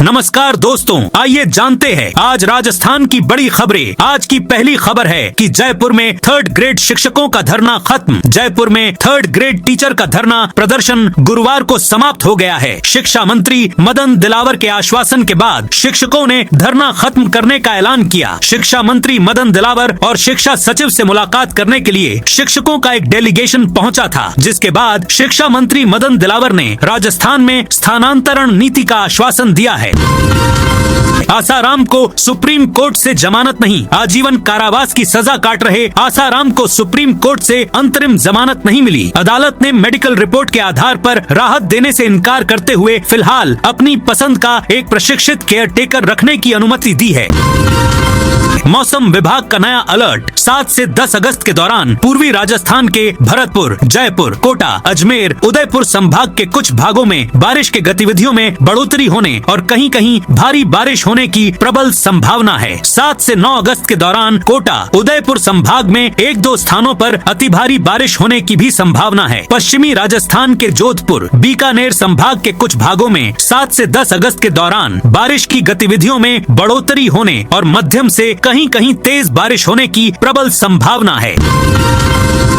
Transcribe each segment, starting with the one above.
नमस्कार दोस्तों, आइए जानते हैं आज राजस्थान की बड़ी खबरें। आज की पहली खबर है कि जयपुर में 3rd ग्रेड शिक्षकों का धरना खत्म। जयपुर में 3rd ग्रेड टीचर का धरना प्रदर्शन गुरुवार को समाप्त हो गया है। शिक्षा मंत्री मदन दिलावर के आश्वासन के बाद शिक्षकों ने धरना खत्म करने का ऐलान किया। शिक्षा मंत्री मदन दिलावर और शिक्षा सचिव से मुलाकात करने के लिए शिक्षकों का एक डेलीगेशन पहुंचा था, जिसके बाद शिक्षा मंत्री मदन दिलावर ने राजस्थान में स्थानांतरण नीति का आश्वासन दिया है। आसाराम को सुप्रीम कोर्ट से जमानत नहीं, आजीवन कारावास की सजा काट रहे आसाराम को सुप्रीम कोर्ट से अंतरिम जमानत नहीं मिली। अदालत ने मेडिकल रिपोर्ट के आधार पर राहत देने से इनकार करते हुए फिलहाल अपनी पसंद का एक प्रशिक्षित केयरटेकर रखने की अनुमति दी है। मौसम विभाग का नया अलर्ट। 7 से 10 अगस्त के दौरान पूर्वी राजस्थान के भरतपुर, जयपुर, कोटा, अजमेर, उदयपुर संभाग के कुछ भागों में बारिश के गतिविधियों में बढ़ोतरी होने और कहीं कहीं भारी बारिश होने की प्रबल संभावना है। 7 से 9 अगस्त के दौरान कोटा, उदयपुर संभाग में 1-2 स्थानों पर अति भारी बारिश होने की भी संभावना है। पश्चिमी राजस्थान के जोधपुर, बीकानेर संभाग के कुछ भागों में 7 से 10 अगस्त के दौरान बारिश की गतिविधियों में बढ़ोतरी होने और मध्यम से कहीं कहीं तेज बारिश होने की प्रबल संभावना है।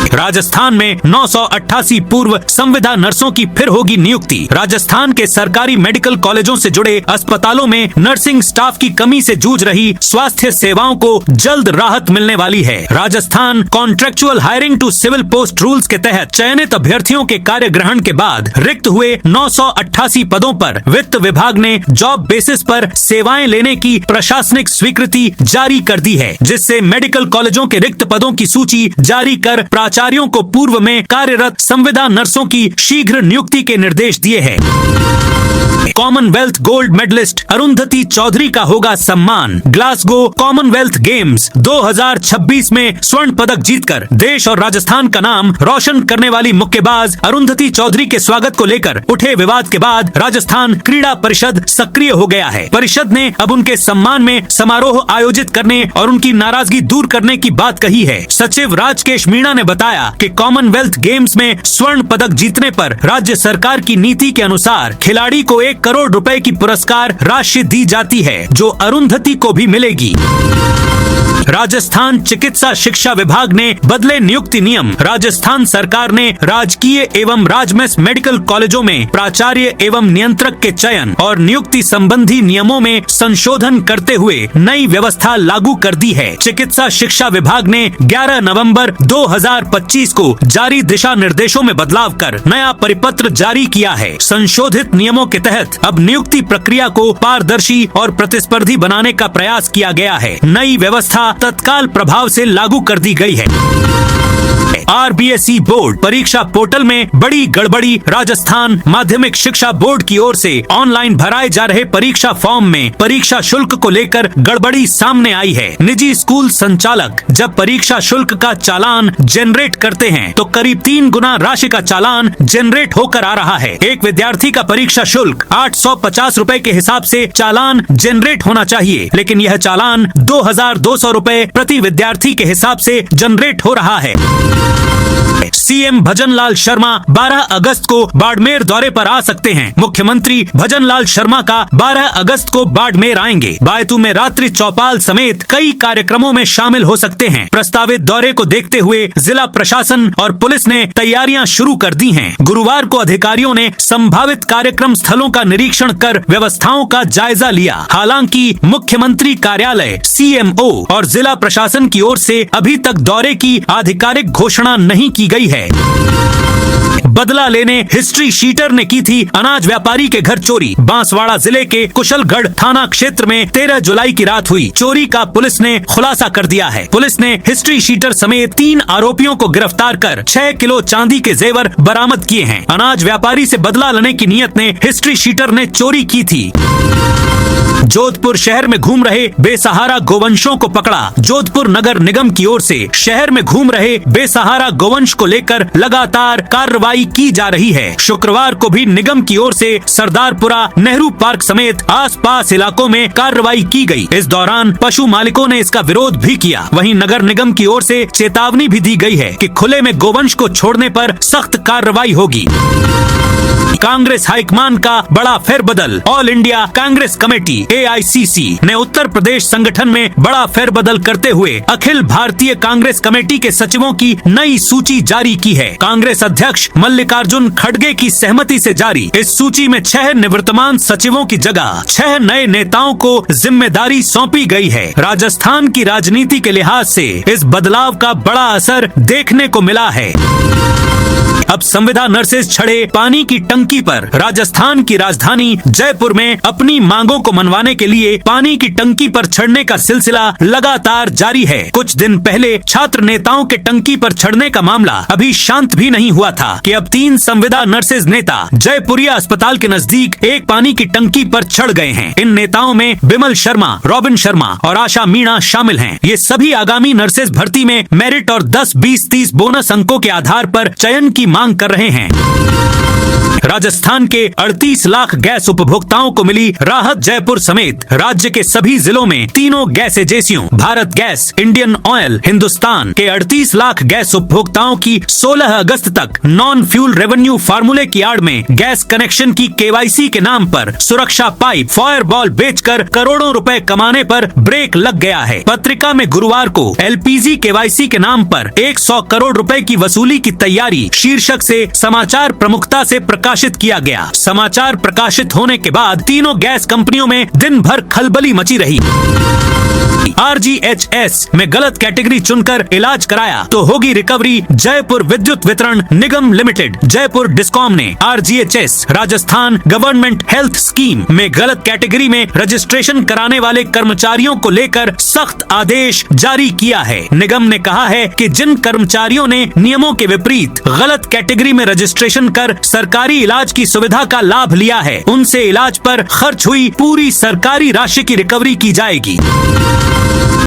राजस्थान में 988 पूर्व संविदा नर्सों की फिर होगी नियुक्ति। राजस्थान के सरकारी मेडिकल कॉलेजों से जुड़े अस्पतालों में नर्सिंग स्टाफ की कमी से जूझ रही स्वास्थ्य सेवाओं को जल्द राहत मिलने वाली है। Rajasthan contractual hiring to civil post rules के तहत चयनित अभ्यर्थियों के कार्य ग्रहण के बाद रिक्त हुए 988 पदों पर वित्त विभाग ने जॉब बेसिस पर सेवाएं लेने की प्रशासनिक स्वीकृति जारी कर दी है, जिससे मेडिकल कॉलेजों के रिक्त पदों की सूची जारी कर प्राचार्यों को पूर्व में कार्यरत संविदा नर्सों की शीघ्र नियुक्ति के निर्देश दिए हैं। Commonwealth gold medallist Arundhati Chaudhary का होगा सम्मान। ग्लासगो कॉमनवेल्थ गेम्स 2026 में स्वर्ण पदक जीतकर देश और राजस्थान का नाम रोशन करने वाली मुक्केबाज अरुंधति चौधरी के स्वागत को लेकर उठे विवाद के बाद राजस्थान क्रीड़ा परिषद सक्रिय हो गया है। परिषद ने अब उनके सम्मान में समारोह आयोजित करने और उनकी नाराजगी दूर करने की बात कही है। सचिव राजकेश मीणा ने बताया कि कॉमनवेल्थ गेम्स में स्वर्ण पदक जीतने पर राज्य सरकार की नीति के अनुसार खिलाड़ी को 1 करोड़ रुपए की पुरस्कार राशि दी जाती है, जो अरुंधति को भी मिलेगी। राजस्थान चिकित्सा शिक्षा विभाग ने बदले नियुक्ति नियम। राजस्थान सरकार ने राजकीय एवं राजमेस मेडिकल कॉलेजों में प्राचार्य एवं नियंत्रक के चयन और नियुक्ति संबंधी नियमों में संशोधन करते हुए नई व्यवस्था लागू कर दी है। चिकित्सा शिक्षा विभाग ने 11 नवंबर 2025 को जारी दिशा निर्देशों में बदलाव कर नया परिपत्र जारी किया है। संशोधित नियमों के तहत अब नियुक्ति प्रक्रिया को पारदर्शी और प्रतिस्पर्धी बनाने का प्रयास किया गया है। नई व्यवस्था तत्काल प्रभाव से लागू कर दी गई है। RBSE बोर्ड परीक्षा पोर्टल में बड़ी गड़बड़ी। राजस्थान माध्यमिक शिक्षा बोर्ड की ओर से ऑनलाइन भराए जा रहे परीक्षा फॉर्म में परीक्षा शुल्क को लेकर गड़बड़ी सामने आई है। निजी स्कूल संचालक जब परीक्षा शुल्क का चालान जनरेट करते हैं तो करीब 3 गुना राशि का चालान जनरेट होकर आ रहा है। एक विद्यार्थी का परीक्षा शुल्क 850 रुपए के हिसाब से चालान जनरेट होना चाहिए, लेकिन यह चालान 2200 रुपए प्रति विद्यार्थी के हिसाब से जनरेट हो रहा है। सीएम भजनलाल शर्मा 12 अगस्त को बाड़मेर दौरे पर आ सकते हैं। मुख्यमंत्री भजनलाल शर्मा का 12 अगस्त को बाड़मेर आएंगे। बायतू में रात्रि चौपाल समेत कई कार्यक्रमों में शामिल हो सकते हैं। प्रस्तावित दौरे को देखते हुए जिला प्रशासन और पुलिस ने तैयारियां शुरू कर दी हैं। गुरुवार को अधिकारियों ने संभावित कार्यक्रम स्थलों का निरीक्षण कर व्यवस्थाओं का जायजा लिया। हालांकि मुख्यमंत्री कार्यालय, CMO और जिला प्रशासन की ओर से अभी तक दौरे की आधिकारिक घोषणा नहीं की गई है। बदला लेने हिस्ट्री शीटर ने की थी अनाज व्यापारी के घर चोरी। बांसवाड़ा जिले के कुशलगढ़ थाना क्षेत्र में 13 जुलाई की रात हुई चोरी का पुलिस ने खुलासा कर दिया है। पुलिस ने हिस्ट्री शीटर समेत 3 आरोपियों को गिरफ्तार कर 6 किलो चांदी के जेवर बरामद किए हैं। अनाज व्यापारी से बदला लेने की नीयत ने हिस्ट्री शीटर ने चोरी की थी। जोधपुर शहर में घूम रहे बेसहारा गोवंशों को पकड़ा। जोधपुर नगर निगम की ओर से शहर में घूम रहे बेसहारा गोवंश को लेकर लगातार कार्रवाई की जा रही है। शुक्रवार को भी निगम की ओर से सरदारपुरा, नेहरू पार्क समेत आसपास इलाकों में कार्रवाई की गई। इस दौरान पशु मालिकों ने इसका विरोध भी किया। वहीं नगर निगम की ओर से चेतावनी भी दी गई है कि खुले में गोवंश को छोड़ने पर सख्त कार्रवाई होगी। कांग्रेस हाईकमान का बड़ा फेरबदल। All India Congress committee AICC ने उत्तर प्रदेश संगठन में बड़ा फेरबदल करते हुए अखिल भारतीय कांग्रेस कमेटी के सचिवों की नई सूची जारी की है। कांग्रेस अध्यक्ष मल्लिकार्जुन खड़गे की सहमति से जारी इस सूची में 6 निवर्तमान सचिवों की जगह 6 नए नेताओं को जिम्मेदारी सौंपी गई है। राजस्थान की राजनीति के लिहाज से इस बदलाव का बड़ा असर देखने को मिला है। अब संविदा नर्सेज चढ़े पानी की टंकी पर। राजस्थान की राजधानी जयपुर में अपनी मांगों को मनवाने के लिए पानी की टंकी पर चढ़ने का सिलसिला लगातार जारी है। कुछ दिन पहले छात्र नेताओं के टंकी पर चढ़ने का मामला अभी शांत भी नहीं हुआ था कि अब 3 संविदा नर्सेज नेता जयपुरिया अस्पताल के नजदीक एक पानी की टंकी पर चढ़ गए हैं। इन नेताओं में बिमल शर्मा, रॉबिन शर्मा और आशा मीणा शामिल हैं। ये सभी आगामी नर्सेज भर्ती में मेरिट और 10, 20, 30 बोनस अंकों के आधार पर चयन की मांग कर रहे हैं। राजस्थान के 38 लाख गैस उपभोक्ताओं को मिली राहत। जयपुर समेत राज्य के सभी जिलों में तीनों गैस एजेंसियों Bharat gas, Indian oil, Hindustan के 38 लाख गैस उपभोक्ताओं की 16 अगस्त तक नॉन फ्यूल रेवेन्यू फार्मूले की आड़ में गैस कनेक्शन की KYC के नाम पर सुरक्षा पाइप, फायरबॉल बेचकर करोड़ों रुपए कमाने पर ब्रेक लग गया है। पत्रिका में गुरुवार को LPG KYC के नाम पर 100 करोड़ रुपए की वसूली की तैयारी शीर्षक से समाचार प्रमुखता से प्रकाशित किया गया। समाचार प्रकाशित होने के बाद तीनों गैस कंपनियों में दिन भर खलबली मची रही। RGHS में गलत कैटेगरी चुनकर इलाज कराया तो होगी रिकवरी। जयपुर विद्युत वितरण निगम लिमिटेड जयपुर डिस्कॉम ने RGHS Rajasthan government health scheme में गलत कैटेगरी में रजिस्ट्रेशन कराने वाले कर्मचारियों को लेकर सख्त आदेश जारी किया है। निगम ने कहा है कि जिन कर्मचारियों ने नियमों के विपरीत गलत कैटेगरी में रजिस्ट्रेशन कर सरकारी इलाज की सुविधा का लाभ लिया है, उनसे इलाज पर खर्च हुई पूरी सरकारी राशि की रिकवरी की जाएगी।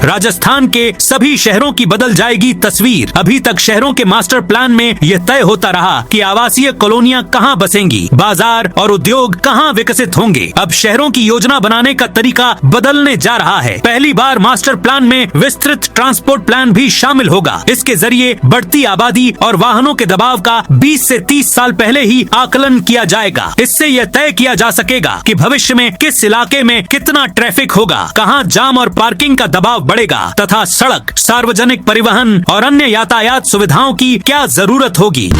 राजस्थान के सभी शहरों की बदल जाएगी तस्वीर। अभी तक शहरों के मास्टर प्लान में यह तय होता रहा कि आवासीय कॉलोनियां कहां बसेंगी, बाजार और उद्योग कहां विकसित होंगे। अब शहरों की योजना बनाने का तरीका बदलने जा रहा है। पहली बार मास्टर प्लान में विस्तृत ट्रांसपोर्ट प्लान भी शामिल होगा। इसके जरिए बढ़ती आबादी और वाहनों के दबाव का 20 से 30 साल पहले ही आकलन किया जाएगा। इससे यह तय किया जा सकेगा कि भविष्य में किस इलाके में कितना ट्रैफिक होगा, कहां जाम और पार्किंग का दबाव बढ़ेगा तथा सड़क, सार्वजनिक परिवहन और अन्य यातायात सुविधाओं की क्या जरूरत होगी।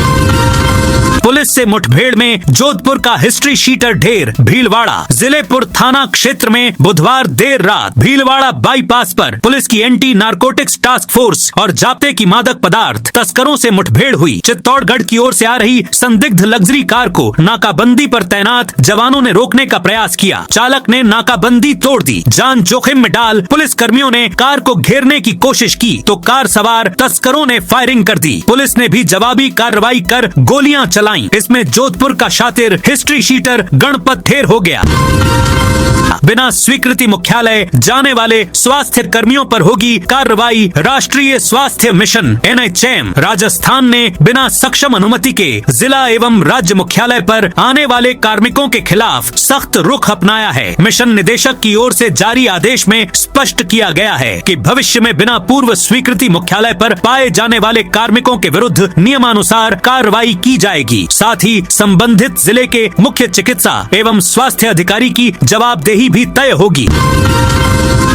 पुलिस से मुठभेड़ में जोधपुर का हिस्ट्री शीटर ढेर। भीलवाड़ा जिलेपुर थाना क्षेत्र में बुधवार देर रात भीलवाड़ा बाईपास पर पुलिस की एंटी नारकोटिक्स टास्क फोर्स और जाप्ते की मादक पदार्थ तस्करों से मुठभेड़ हुई। चित्तौड़गढ़ की ओर से आ रही संदिग्ध लग्जरी कार को नाकाबंदी पर तैनात जवानों ने रोकने का प्रयास किया। चालक ने नाकाबंदी तोड़ दी। जान जोखिम में डाल पुलिस कर्मियों ने कार को घेरने की कोशिश की तो कार सवार तस्करों ने फायरिंग कर दी। पुलिस ने भी जवाबी कार्रवाई कर गोलियां चलाई। इसमें जोधपुर का शातिर हिस्ट्री शीटर गणपत ढेर हो गया। बिना स्वीकृति मुख्यालय जाने वाले स्वास्थ्य कर्मियों पर होगी कार्रवाई। राष्ट्रीय स्वास्थ्य मिशन NHM राजस्थान ने बिना सक्षम अनुमति के जिला एवं राज्य मुख्यालय पर आने वाले कार्मिकों के खिलाफ सख्त रुख अपनाया है। मिशन निदेशक की ओर से जारी आदेश में स्पष्ट किया गया है कि भविष्य में बिना पूर्व स्वीकृति मुख्यालय पर पाए जाने वाले कार्मिकों के विरुद्ध नियमानुसार कार्रवाई की जाएगी। साथ ही संबंधित जिले के मुख्य चिकित्सा एवं स्वास्थ्य अधिकारी की जवाबदेही भी तय होगी।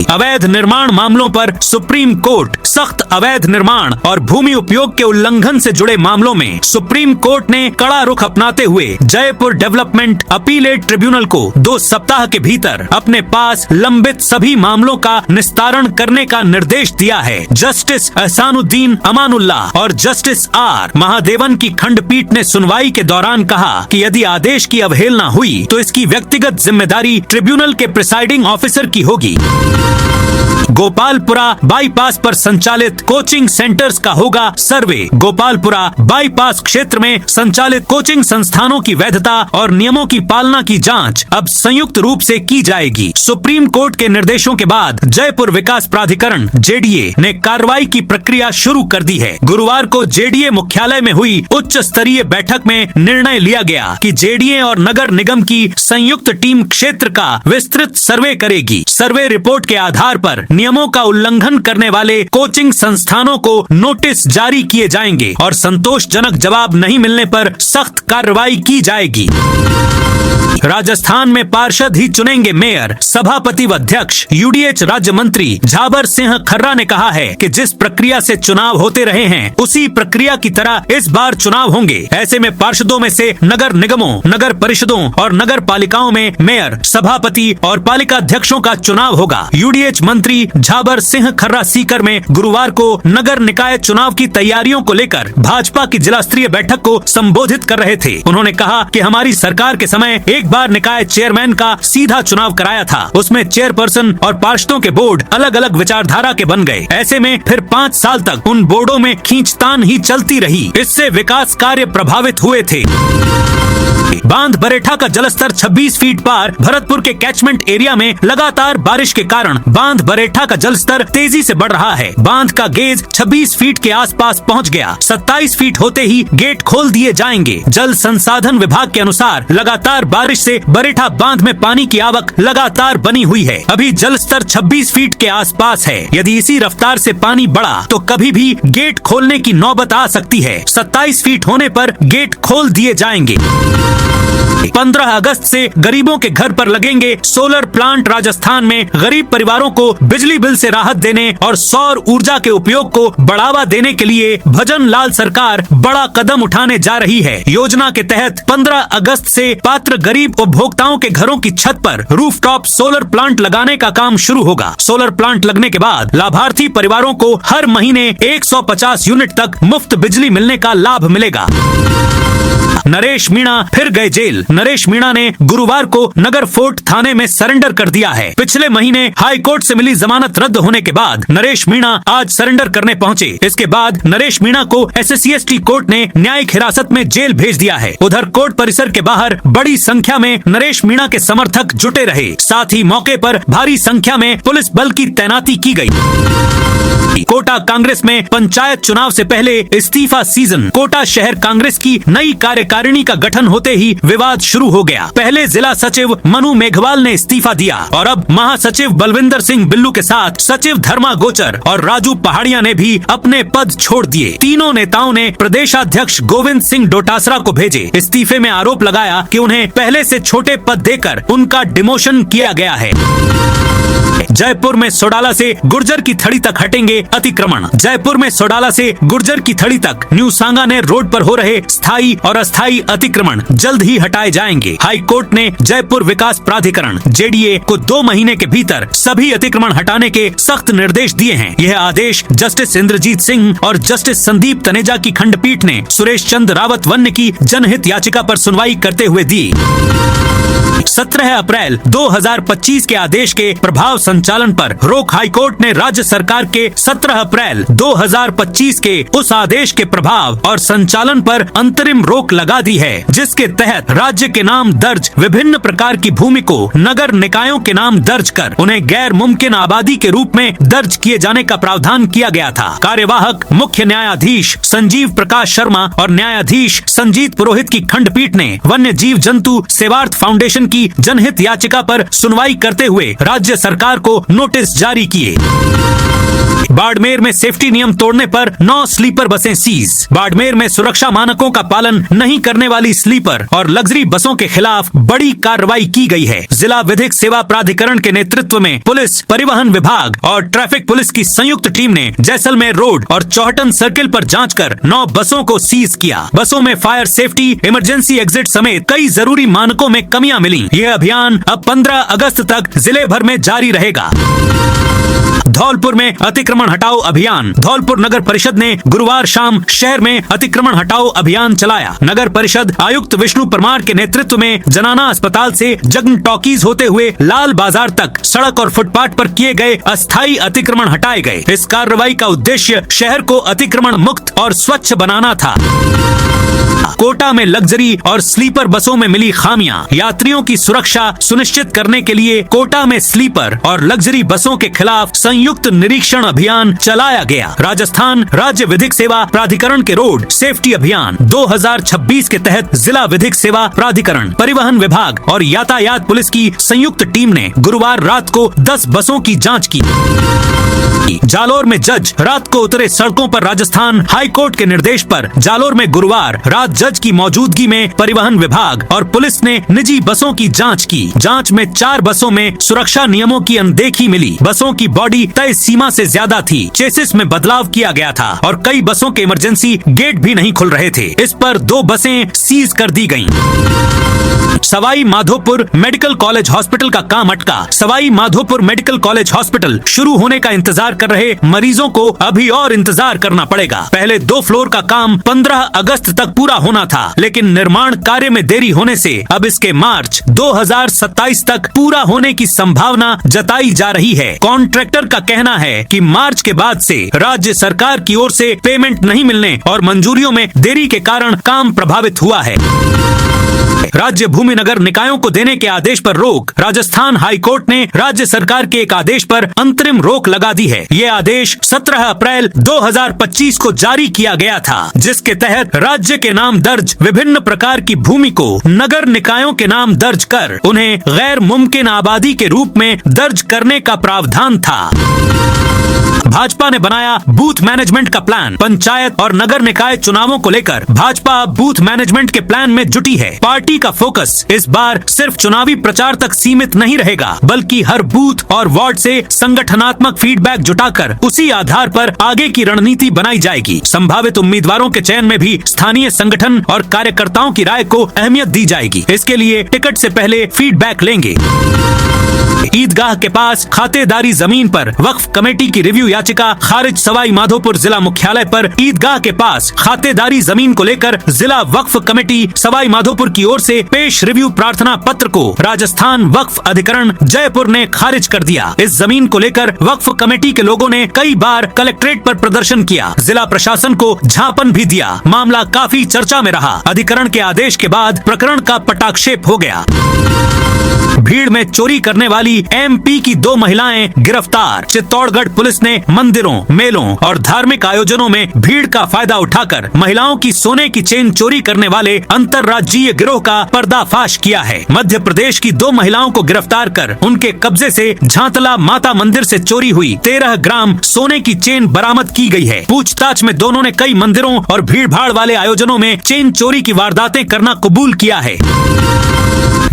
अवैध निर्माण मामलों पर सुप्रीम कोर्ट सख्त। अवैध निर्माण और भूमि उपयोग के उल्लंघन से जुड़े मामलों में सुप्रीम कोर्ट ने कड़ा रुख अपनाते हुए जयपुर डेवलपमेंट अपीलेट ट्रिब्यूनल को 2 सप्ताह के भीतर अपने पास लंबित सभी मामलों का निस्तारण करने का निर्देश दिया है। जस्टिस एहसानुद्दीन अमानुल्लाह और जस्टिस R महादेवन की खंडपीठ ने सुनवाई के दौरान कहा कि यदि आदेश की अवहेलना हुई तो इसकी व्यक्तिगत जिम्मेदारी ट्रिब्यूनल के प्रिसाइडिंग ऑफिसर की होगी। गोपालपुरा बाईपास पर संचालित कोचिंग सेंटर्स का होगा सर्वे। गोपालपुरा बाईपास क्षेत्र में संचालित कोचिंग संस्थानों की वैधता और नियमों की पालना की जांच अब संयुक्त रूप से की जाएगी। सुप्रीम कोर्ट के निर्देशों के बाद जयपुर विकास प्राधिकरण जेडीए ने कार्रवाई की प्रक्रिया शुरू कर दी है। गुरुवार को जेडीए मुख्यालय में हुई उच्च स्तरीय बैठक में निर्णय लिया गया कि जेडीए और नगर निगम की संयुक्त टीम क्षेत्र का विस्तृत सर्वे करेगी। सर्वे रिपोर्ट के आधार पर नियमों का उल्लंघन करने वाले कोचिंग संस्थानों को नोटिस जारी किए जाएंगे और संतोषजनक जवाब नहीं मिलने पर सख्त कार्रवाई की जाएगी। राजस्थान में पार्षद ही चुनेंगे मेयर। सभापति व अध्यक्ष यूडीएच राज्य मंत्री झाबर सिंह खर्रा ने कहा है कि जिस प्रक्रिया से चुनाव होते रहे हैं उसी प्रक्रिया की तरह इस बार चुनाव होंगे। ऐसे में पार्षदों में से नगर निगमों, नगर परिषदों और नगर पालिकाओं में मेयर, सभापति और पालिका अध्यक्षों का चुनाव होगा। यूडीएच मंत्री झाबर सिंह खर्रा सीकर में गुरुवार को नगर निकाय चुनाव की तैयारियों को लेकर भाजपा की जिला स्तरीय बैठक को संबोधित कर रहे थे। उन्होंने कहा कि हमारी सरकार के समय एक बार निकाय चेयरमैन का सीधा चुनाव कराया था। उसमें चेयरपर्सन और पार्षदों के बोर्ड अलग अलग विचारधारा के बन गए। ऐसे में फिर 5 साल तक उन बोर्डों में खींचतान ही चलती रही। इससे विकास कार्य प्रभावित हुए थे। बांध बरेठा का जलस्तर 26 फीट पार। भरतपुर के कैचमेंट एरिया में लगातार बारिश के कारण बांध बरेठा का जलस्तर तेजी से बढ़ रहा है। बांध का गेज 26 फीट के आसपास पहुंच गया। 27 फीट होते ही गेट खोल दिए जाएंगे। जल संसाधन विभाग के अनुसार लगातार बारिश से बरेठा बांध में पानी की आवक लगातार बनी हुई है। अभी जलस्तर 26 फीट के आसपास है। यदि इसी रफ्तार से पानी बढ़ा तो कभी भी गेट खोलने की नौबत आ सकती है। 27 फीट होने पर गेट खोल दिए जाएंगे। 15 अगस्त से गरीबों के घर पर लगेंगे सोलर प्लांट। राजस्थान में गरीब परिवारों को बिजली बिल से राहत देने और सौर ऊर्जा के उपयोग को बढ़ावा देने के लिए भजन लाल सरकार बड़ा कदम उठाने जा रही है। योजना के तहत 15 अगस्त से पात्र गरीब उपभोक्ताओं के घरों की छत पर रूफटॉप सोलर प्लांट लगाने का काम शुरू होगा। सोलर प्लांट लगने के बाद लाभार्थी परिवारों को हर महीने 150 यूनिट तक मुफ्त बिजली मिलने का लाभ मिलेगा। नरेश मीणा फिर गए जेल। नरेश मीणा ने गुरुवार को नगर फोर्ट थाने में सरेंडर कर दिया है। पिछले महीने हाई कोर्ट से मिली जमानत रद्द होने के बाद नरेश मीणा आज सरेंडर करने पहुंचे। इसके बाद नरेश मीणा को SSC/ST कोर्ट ने न्यायिक हिरासत में जेल भेज दिया है। उधर कोर्ट परिसर के बाहर बड़ी संख्या में नरेश मीणा के समर्थक जुटे रहे। साथ ही मौके पर भारी संख्या में पुलिस बल की तैनाती की गई। कोटा कांग्रेस में पंचायत चुनाव से पहले इस्तीफा सीजन। कोटा शहर कांग्रेस की नई कार्यकारिणी का गठन होते ही विवाद शुरू हो गया। पहले जिला सचिव मनु मेघवाल ने इस्तीफा दिया और अब महासचिव बलविंदर सिंह बिल्लू के साथ सचिव धर्मा गोचर और राजू पहाड़िया ने भी अपने पद छोड़ दिए। तीनों नेताओं ने प्रदेशाध्यक्ष गोविंद सिंह डोटासरा को भेजे। इस्तीफे में आरोप लगाया कि उन्हें पहले से छोटे पद देकर उनका डिमोशन किया गया है। जयपुर में सोडाला से गुर्जर की थड़ी तक हटेंगे अतिक्रमण। जयपुर में सोडाला से गुर्जर की थड़ी तक न्यू सांगानेर रोड पर हो रहे स्थायी और अस्थायी अतिक्रमण जल्द ही हटाए जाएंगे। हाई कोर्ट ने जयपुर विकास प्राधिकरण जेडीए को 2 महीने के भीतर सभी अतिक्रमण हटाने के सख्त निर्देश दिए हैं। यह आदेश जस्टिस इंद्रजीत सिंह और जस्टिस संदीप तनेजा की खंडपीठ ने सुरेश चंद्र रावत वन्य की जनहित याचिका पर सुनवाई करते हुए दी। 17 अप्रैल 2025 के आदेश के प्रभाव संचालन पर रोक। हाईकोर्ट ने राज्य सरकार के 17 अप्रैल 2025 के उस आदेश के प्रभाव और संचालन पर अंतरिम रोक लगा दी है, जिसके तहत राज्य के नाम दर्ज विभिन्न प्रकार की भूमि को नगर निकायों के नाम दर्ज कर उन्हें गैर मुमकिन आबादी के रूप में दर्ज किए जाने का प्रावधान किया गया था। कार्यवाहक मुख्य न्यायाधीश संजीव प्रकाश शर्मा और न्यायाधीश संजीत पुरोहित की खंडपीठ ने वन्य जीव जंतु सेवार्थ फाउंडेशन की जनहित याचिका पर सुनवाई करते हुए राज्य सरकार को नोटिस जारी किए। बाड़मेर में सेफ्टी नियम तोड़ने पर 9 स्लीपर बसें सीज। बाड़मेर में सुरक्षा मानकों का पालन नहीं करने वाली स्लीपर और लग्जरी बसों के खिलाफ बड़ी कार्रवाई की गई है। जिला विधिक सेवा प्राधिकरण के नेतृत्व में पुलिस, परिवहन विभाग और ट्रैफिक पुलिस की संयुक्त टीम ने जैसलमेर रोड और चौहटन सर्किल पर जांच कर 9 बसों को सीज किया। बसों में फायर सेफ्टी, इमरजेंसी एग्जिट समेत कई जरूरी मानकों में कमियां मिली। यह अभियान अब 15 अगस्त तक जिले भर में जारी रहेगा। पड़ेगा। धौलपुर में अतिक्रमण हटाओ अभियान। धौलपुर नगर परिषद ने गुरुवार शाम शहर में अतिक्रमण हटाओ अभियान चलाया। नगर परिषद आयुक्त विष्णु परमार के नेतृत्व में जनाना अस्पताल से जगन टॉकीज होते हुए लाल बाजार तक सड़क और फुटपाथ पर किए गए अस्थायी अतिक्रमण हटाए गए। इस कार्रवाई का उद्देश्य शहर को अतिक्रमण मुक्त और स्वच्छ बनाना था। कोटा में लग्जरी और स्लीपर बसों में मिली खामियां। यात्रियों की सुरक्षा सुनिश्चित करने के लिए कोटा में स्लीपर और लग्जरी बसों के खिलाफ संयुक्त निरीक्षण अभियान चलाया गया। राजस्थान राज्य विधिक सेवा प्राधिकरण के रोड सेफ्टी अभियान 2026 के तहत जिला विधिक सेवा प्राधिकरण, परिवहन विभाग और यातायात पुलिस की संयुक्त टीम ने गुरुवार रात को 10 बसों की जाँच की। जालोर में जज रात को उतरे सड़कों पर। राजस्थान हाई कोर्ट के निर्देश पर जालोर में गुरुवार रात जज की मौजूदगी में परिवहन विभाग और पुलिस ने निजी बसों की जांच की। जांच में 4 बसों में सुरक्षा नियमों की अनदेखी मिली। बसों की बॉडी तय सीमा से ज्यादा थी, चेसिस में बदलाव किया गया था और कई बसों के इमरजेंसी गेट भी नहीं खुल रहे थे। इस पर 2 बसें सीज कर दी गयी। Sawai Madhopur medical college hospital का काम अटका। Sawai Madhopur medical college hospital शुरू होने का इंतजार कर रहे मरीजों को अभी और इंतजार करना पड़ेगा। पहले 2 फ्लोर का काम 15 अगस्त तक पूरा होना था, लेकिन निर्माण कार्य में देरी होने से अब इसके मार्च 2027 तक पूरा होने की संभावना जताई जा रही है। कॉन्ट्रैक्टर का कहना है कि मार्च के बाद से राज्य सरकार की ओर से पेमेंट नहीं मिलने और मंजूरियों में देरी के कारण काम प्रभावित हुआ है। राज्य भूमि नगर निकायों को देने के आदेश पर रोक। राजस्थान हाई कोर्ट ने राज्य सरकार के एक आदेश पर अंतरिम रोक लगा दी है। ये आदेश 17 अप्रैल 2025 को जारी किया गया था, जिसके तहत राज्य के नाम दर्ज विभिन्न प्रकार की भूमि को नगर निकायों के नाम दर्ज कर उन्हें गैर मुमकिन आबादी के रूप में दर्ज करने का प्रावधान था। भाजपा ने बनाया बूथ मैनेजमेंट का प्लान। पंचायत और नगर निकाय चुनावों को लेकर भाजपा बूथ मैनेजमेंट के प्लान में जुटी है। पार्टी का फोकस इस बार सिर्फ चुनावी प्रचार तक सीमित नहीं रहेगा, बल्कि हर बूथ और वार्ड से संगठनात्मक फीडबैक जुटाकर उसी आधार पर आगे की रणनीति बनाई जाएगी। संभावित उम्मीदवारों के चयन में भी स्थानीय संगठन और कार्यकर्ताओं की राय को अहमियत दी जाएगी। इसके लिए टिकट से पहले फीडबैक लेंगे। ईदगाह के पास खातेदारी जमीन पर वक्फ कमेटी की रिव्यू याचिका खारिज। सवाई माधोपुर जिला मुख्यालय पर ईदगाह के पास खातेदारी जमीन को लेकर जिला वक्फ कमेटी सवाई माधोपुर की ओर से पेश रिव्यू प्रार्थना पत्र को राजस्थान वक्फ अधिकरण जयपुर ने खारिज कर दिया। इस जमीन को लेकर वक्फ कमेटी के लोगों ने कई बार कलेक्ट्रेट पर प्रदर्शन किया, जिला प्रशासन को झापन भी दिया। मामला काफी चर्चा में रहा। अधिकरण के आदेश के बाद प्रकरण का पटाक्षेप हो गया। भीड़ में चोरी करने वाली एमपी की 2 महिलाएं गिरफ्तार। चित्तौड़गढ़ पुलिस ने मंदिरों, मेलों और धार्मिक आयोजनों में भीड़ का फायदा उठाकर महिलाओं की सोने की चेन चोरी करने वाले अंतर्राज्यीय गिरोह का पर्दाफाश किया है। मध्य प्रदेश की 2 महिलाओं को गिरफ्तार कर उनके कब्जे से झांतला माता मंदिर से चोरी हुई 13 ग्राम सोने की चेन बरामद की गई है। पूछताछ में दोनों ने कई मंदिरों और भीड़ भाड़ वाले आयोजनों में चेन चोरी की वारदातें करना कबूल किया है।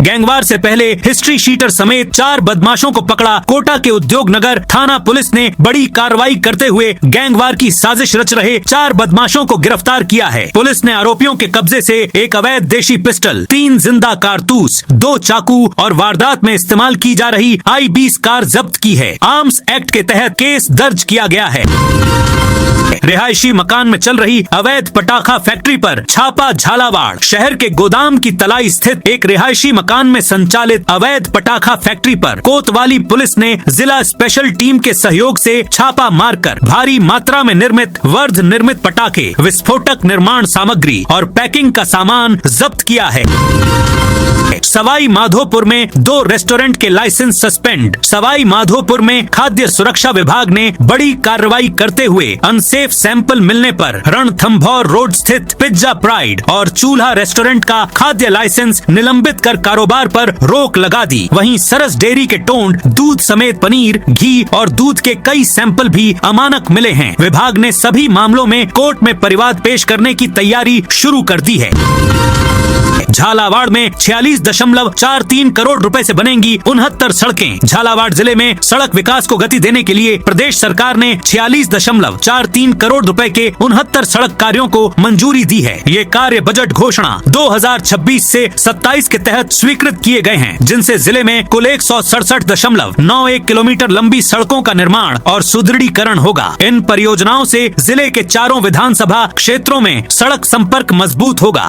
गैंगवार से पहले हिस्ट्री शीटर समेत 4 बदमाशों को पकड़ा। कोटा के उद्योग नगर थाना पुलिस ने बड़ी कार्रवाई करते हुए गैंगवार की साजिश रच रहे 4 बदमाशों को गिरफ्तार किया है। पुलिस ने आरोपियों के कब्जे से एक अवैध देशी पिस्टल, 3 जिंदा कारतूस, 2 चाकू और वारदात में इस्तेमाल की जा रही I-20 कार जब्त की है। आर्म्स एक्ट के तहत केस दर्ज किया गया है। रिहायशी मकान में चल रही अवैध पटाखा फैक्ट्री पर छापा झालावाड़। शहर के गोदाम की तलाई स्थित एक रिहायशी मकान में संचालित अवैध पटाखा फैक्ट्री पर कोतवाली पुलिस ने जिला स्पेशल टीम के सहयोग से छापा मारकर भारी मात्रा में निर्मित वर्ध निर्मित पटाखे, विस्फोटक निर्माण सामग्री और पैकिंग का सामान जब्त किया है। सवाई माधोपुर में 2 रेस्टोरेंट के लाइसेंस सस्पेंड। सवाई माधोपुर में खाद्य सुरक्षा विभाग ने बड़ी कार्रवाई करते हुए अनसेफ सैंपल मिलने पर रणथंभौर रोड स्थित पिज्जा प्राइड और चूल्हा रेस्टोरेंट का खाद्य लाइसेंस निलंबित कर कारोबार पर रोक लगा दी। वहीं सरस डेयरी के टोंड दूध समेत पनीर, घी और दूध के कई सैंपल भी अमानक मिले हैं। विभाग ने सभी मामलों में कोर्ट में परिवाद पेश करने की तैयारी शुरू कर दी है। झालावाड़ में 46.43 करोड़ रुपए से बनेंगी 69 सड़कें। झालावाड़ जिले में सड़क विकास को गति देने के लिए प्रदेश सरकार ने 46.43 करोड़ रुपए के 69 सड़क कार्यों को मंजूरी दी है। ये कार्य बजट घोषणा 2026 से 27 के तहत स्वीकृत किए गए हैं, जिनसे जिले में कुल 167.91 किलोमीटर लंबी सड़कों का निर्माण और सुदृढ़ीकरण होगा। इन परियोजनाओं से जिले के चारों विधानसभा क्षेत्रों में सड़क संपर्क मजबूत होगा।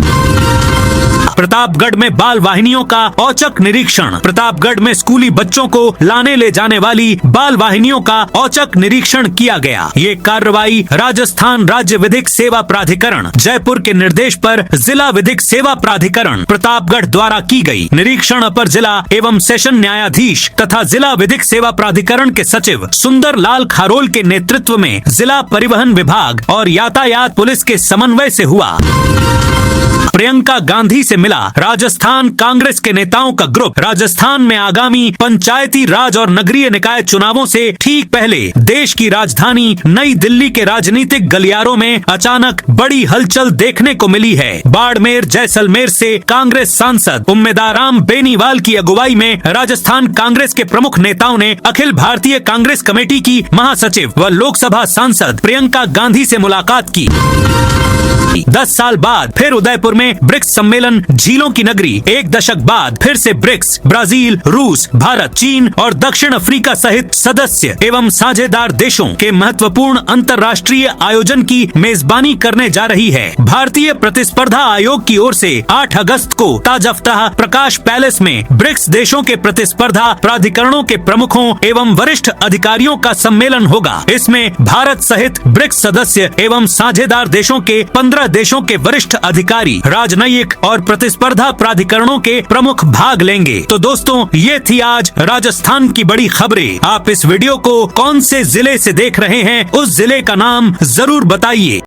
प्रतापगढ़ में बाल वाहिनियों का औचक निरीक्षण। प्रतापगढ़ में स्कूली बच्चों को लाने ले जाने वाली बाल वाहिनियों का औचक निरीक्षण किया गया। ये कार्रवाई राजस्थान राज्य विधिक सेवा प्राधिकरण जयपुर के निर्देश पर जिला विधिक सेवा प्राधिकरण प्रतापगढ़ द्वारा की गई। निरीक्षण अपर जिला एवं सेशन न्यायाधीश तथा जिला विधिक सेवा प्राधिकरण के सचिव सुंदर लाल खारोल के नेतृत्व में जिला परिवहन विभाग और यातायात पुलिस के समन्वय से हुआ। प्रियंका गांधी से मिला राजस्थान कांग्रेस के नेताओं का ग्रुप। राजस्थान में आगामी पंचायती राज और नगरीय निकाय चुनावों से ठीक पहले देश की राजधानी नई दिल्ली के राजनीतिक गलियारों में अचानक बड़ी हलचल देखने को मिली है। बाड़मेर जैसलमेर से कांग्रेस सांसद उम्मेदाराम बेनीवाल की अगुवाई में राजस्थान कांग्रेस के प्रमुख नेताओं ने अखिल भारतीय कांग्रेस कमेटी की महासचिव व लोकसभा सांसद प्रियंका गांधी से मुलाकात की। 10 साल बाद फिर उदयपुर में ब्रिक्स सम्मेलन झीलों की नगरी। 1 दशक बाद फिर से ब्रिक्स ब्राजील, रूस, भारत, चीन और दक्षिण अफ्रीका सहित सदस्य एवं साझेदार देशों के महत्वपूर्ण अंतर्राष्ट्रीय आयोजन की मेजबानी करने जा रही है। भारतीय प्रतिस्पर्धा आयोग की ओर से 8 अगस्त को ताजफ्ताह प्रकाश पैलेस में ब्रिक्स देशों के प्रतिस्पर्धा प्राधिकरणों के प्रमुखों एवं वरिष्ठ अधिकारियों का सम्मेलन होगा। इसमें भारत सहित ब्रिक्स सदस्य एवं साझेदार देशों के 15 देशों के वरिष्ठ अधिकारी, राजनयिक और प्रतिस्पर्धा प्राधिकरणों के प्रमुख भाग लेंगे। तो दोस्तों, ये थी आज राजस्थान की बड़ी खबरें। आप इस वीडियो को कौन से जिले से देख रहे हैं, उस जिले का नाम जरूर बताइए।